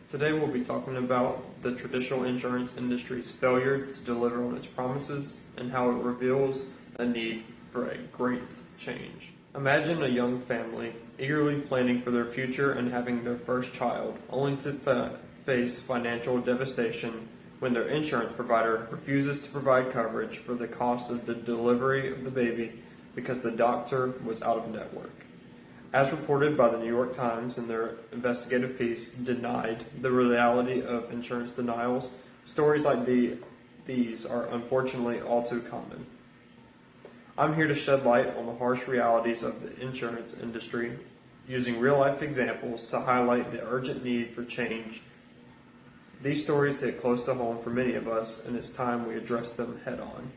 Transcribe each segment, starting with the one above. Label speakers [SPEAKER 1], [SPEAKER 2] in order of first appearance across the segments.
[SPEAKER 1] Today we'll be talking about the traditional insurance industry's failure to deliver on its promises and how it reveals a need for a great change. Imagine a young family eagerly planning for their future and having their first child, only to face financial devastation when their insurance provider refuses to provide coverage for the cost of the delivery of the baby because the doctor was out of network. As reported by the New York Times in their investigative piece, Denied: The Reality of Insurance Denials, stories like these are unfortunately all too common. I'm here to shed light on the harsh realities of the insurance industry, using real-life examples to highlight the urgent need for change. These stories hit close to home for many of us, and it's time we address them head-on.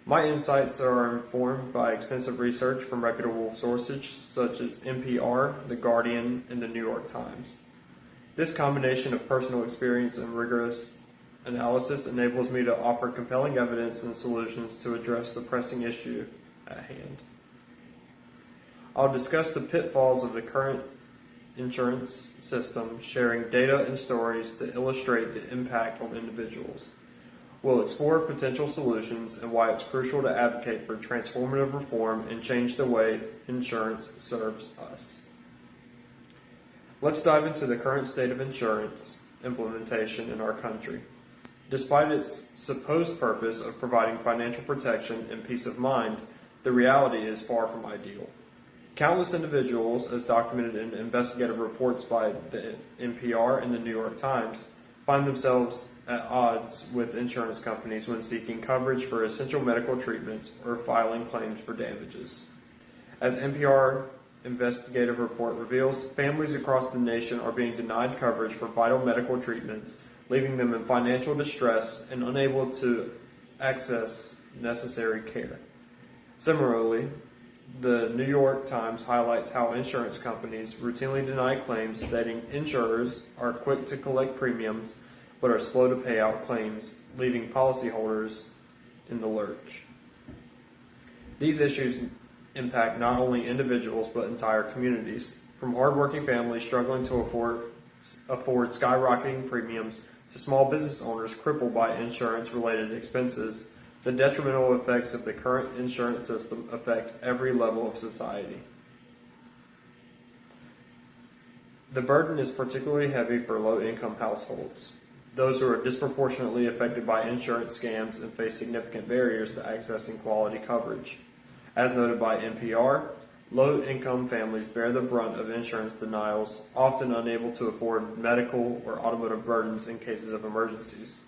[SPEAKER 1] My insights are informed by extensive research from reputable sources such as NPR, The Guardian, and the New York Times. This combination of personal experience and rigorous analysis enables me to offer compelling evidence and solutions to address the pressing issue at hand. I'll discuss the pitfalls of the current insurance system, sharing data and stories to illustrate the impact on individuals. We'll explore potential solutions and why it's crucial to advocate for transformative reform and change the way insurance serves us. Let's dive into the current state of insurance implementation in our country. Despite its supposed purpose of providing financial protection and peace of mind, the reality is far from ideal. Countless individuals, as documented in investigative reports by the NPR and the New York Times, find themselves at odds with insurance companies when seeking coverage for essential medical treatments or filing claims for damages. As NPR investigative report reveals, families across the nation are being denied coverage for vital medical treatments, leaving them in financial distress and unable to access necessary care. Similarly, the New York Times highlights how insurance companies routinely deny claims, stating insurers are quick to collect premiums but are slow to pay out claims, leaving policyholders in the lurch. These issues impact not only individuals but entire communities, from hardworking families struggling to afford skyrocketing premiums to small business owners crippled by insurance-related expenses. The detrimental effects of the current insurance system affect every level of society. The burden is particularly heavy for low-income households, those who are disproportionately affected by insurance scams and face significant barriers to accessing quality coverage. As noted by NPR, low-income families bear the brunt of insurance denials, often unable to afford medical or automotive burdens in cases of emergencies.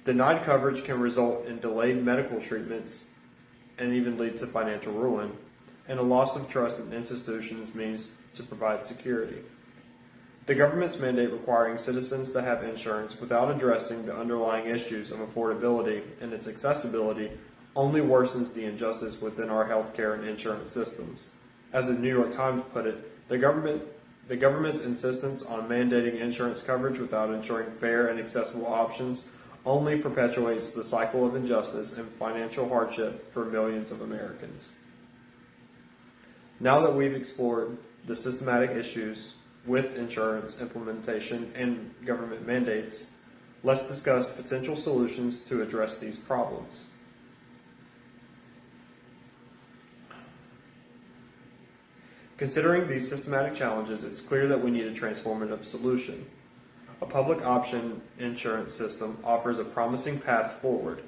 [SPEAKER 1] Denied coverage can result in delayed medical treatments and even lead to financial ruin, and a loss of trust in institutions means to provide security. The government's mandate requiring citizens to have insurance without addressing the underlying issues of affordability and its accessibility only worsens the injustice within our healthcare and insurance systems. As the New York Times put it, the government's insistence on mandating insurance coverage without ensuring fair and accessible options only perpetuates the cycle of injustice and financial hardship for millions of Americans. Now that we've explored the systematic issues with insurance implementation and government mandates, let's discuss potential solutions to address these problems. Considering these systematic challenges, it's clear that we need a transformative solution. A public option insurance system offers a promising path forward.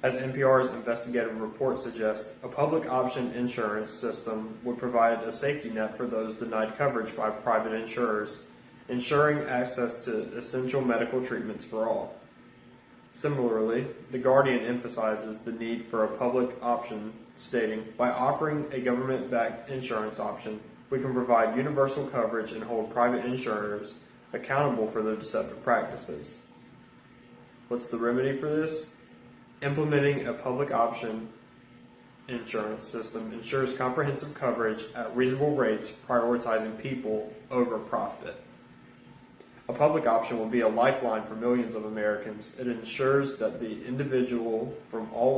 [SPEAKER 1] As NPR's investigative report suggests, a public option insurance system would provide a safety net for those denied coverage by private insurers, ensuring access to essential medical treatments for all. Similarly, The Guardian emphasizes the need for a public option, stating, by offering a government-backed insurance option, we can provide universal coverage and hold private insurers accountable for their deceptive practices. What's the remedy for this? Implementing a public option insurance system ensures comprehensive coverage at reasonable rates, prioritizing people over profit. A public option will be a lifeline for millions of Americans. It ensures that the individual from all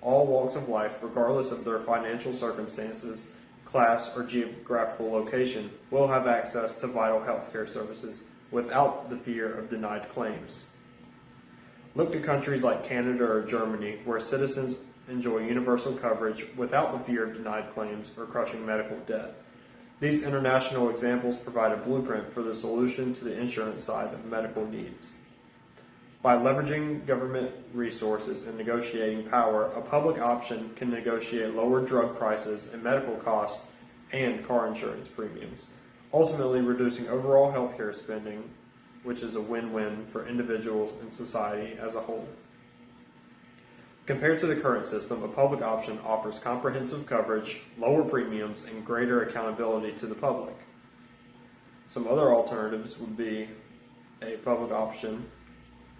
[SPEAKER 1] walks of life, regardless of their financial circumstances, class, or geographical location will have access to vital healthcare services without the fear of denied claims. Look to countries like Canada or Germany, where citizens enjoy universal coverage without the fear of denied claims or crushing medical debt. These international examples provide a blueprint for the solution to the insurance side of medical needs. By leveraging government resources and negotiating power, a public option can negotiate lower drug prices and medical costs and car insurance premiums, ultimately reducing overall healthcare spending, which is a win-win for individuals and society as a whole. Compared to the current system, a public option offers comprehensive coverage, lower premiums, and greater accountability to the public. Some other alternatives would be a public option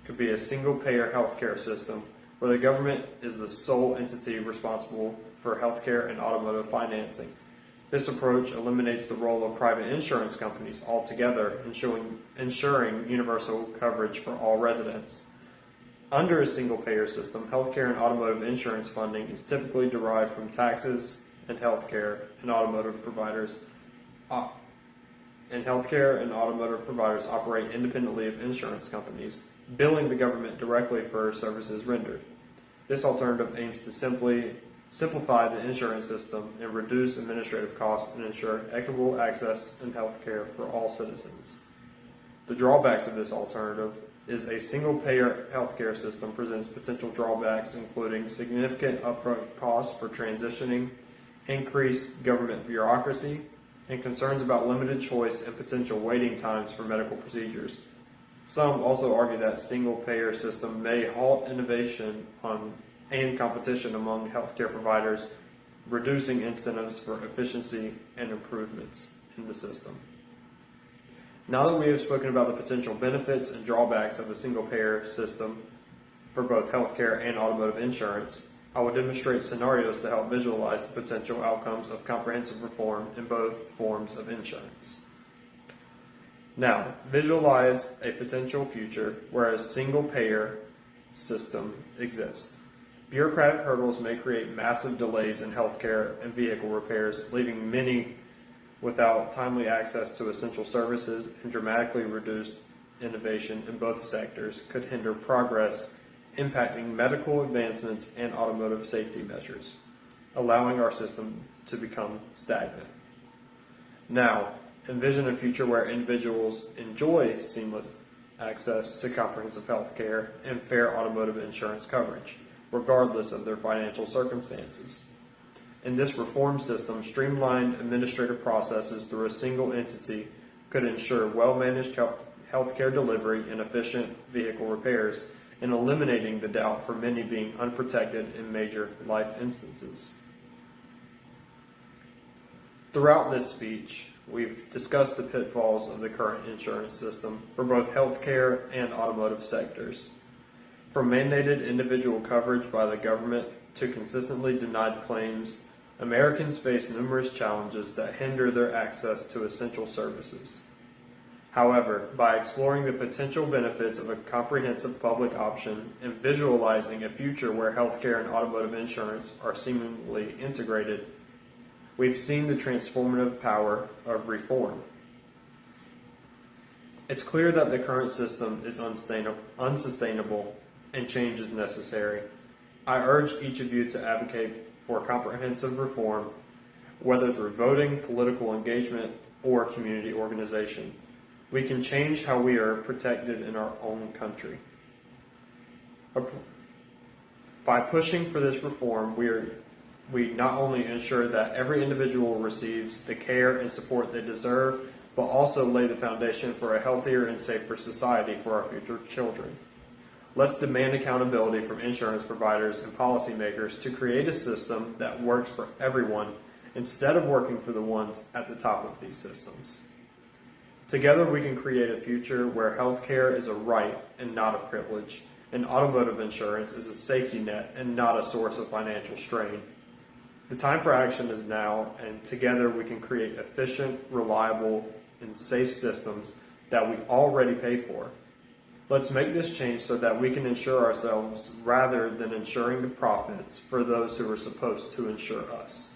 [SPEAKER 1] could be a single-payer healthcare system where the government is the sole entity responsible for healthcare and automotive financing. This approach eliminates the role of private insurance companies altogether, ensuring universal coverage for all residents. Under a single-payer system, healthcare and automotive insurance funding is typically derived from taxes, and healthcare and automotive providers operate independently of insurance companies, billing the government directly for services rendered. This alternative aims to simplify the insurance system and reduce administrative costs and ensure equitable access and health care for all citizens. The drawbacks of this alternative is a single-payer healthcare system presents potential drawbacks including significant upfront costs for transitioning, increased government bureaucracy, and concerns about limited choice and potential waiting times for medical procedures. Some also argue that single-payer system may halt innovation and competition among healthcare providers, reducing incentives for efficiency and improvements in the system. Now that we have spoken about the potential benefits and drawbacks of a single-payer system for both healthcare and automotive insurance, I will demonstrate scenarios to help visualize the potential outcomes of comprehensive reform in both forms of insurance. Now, visualize a potential future where a single-payer system exists. Bureaucratic hurdles may create massive delays in healthcare and vehicle repairs, leaving many without timely access to essential services, and dramatically reduced innovation in both sectors could hinder progress, impacting medical advancements and automotive safety measures, allowing our system to become stagnant. Now, envision a future where individuals enjoy seamless access to comprehensive health care and fair automotive insurance coverage, regardless of their financial circumstances. In this reform system, streamlined administrative processes through a single entity could ensure well-managed healthcare delivery and efficient vehicle repairs, and eliminating the doubt for many being unprotected in major life instances. Throughout this speech, we've discussed the pitfalls of the current insurance system for both healthcare and automotive sectors. From mandated individual coverage by the government to consistently denied claims, Americans face numerous challenges that hinder their access to essential services. However, by exploring the potential benefits of a comprehensive public option and visualizing a future where healthcare and automotive insurance are seamlessly integrated, we've seen the transformative power of reform. It's clear that the current system is unsustainable and change is necessary. I urge each of you to advocate for comprehensive reform, whether through voting, political engagement, or community organization. We can change how we are protected in our own country. By pushing for this reform, we not only ensure that every individual receives the care and support they deserve, but also lay the foundation for a healthier and safer society for our future children. Let's demand accountability from insurance providers and policymakers to create a system that works for everyone instead of working for the ones at the top of these systems. Together we can create a future where healthcare is a right and not a privilege, and automotive insurance is a safety net and not a source of financial strain. The time for action is now, and together we can create efficient, reliable, and safe systems that we already pay for. Let's make this change so that we can insure ourselves rather than insuring the profits for those who are supposed to insure us.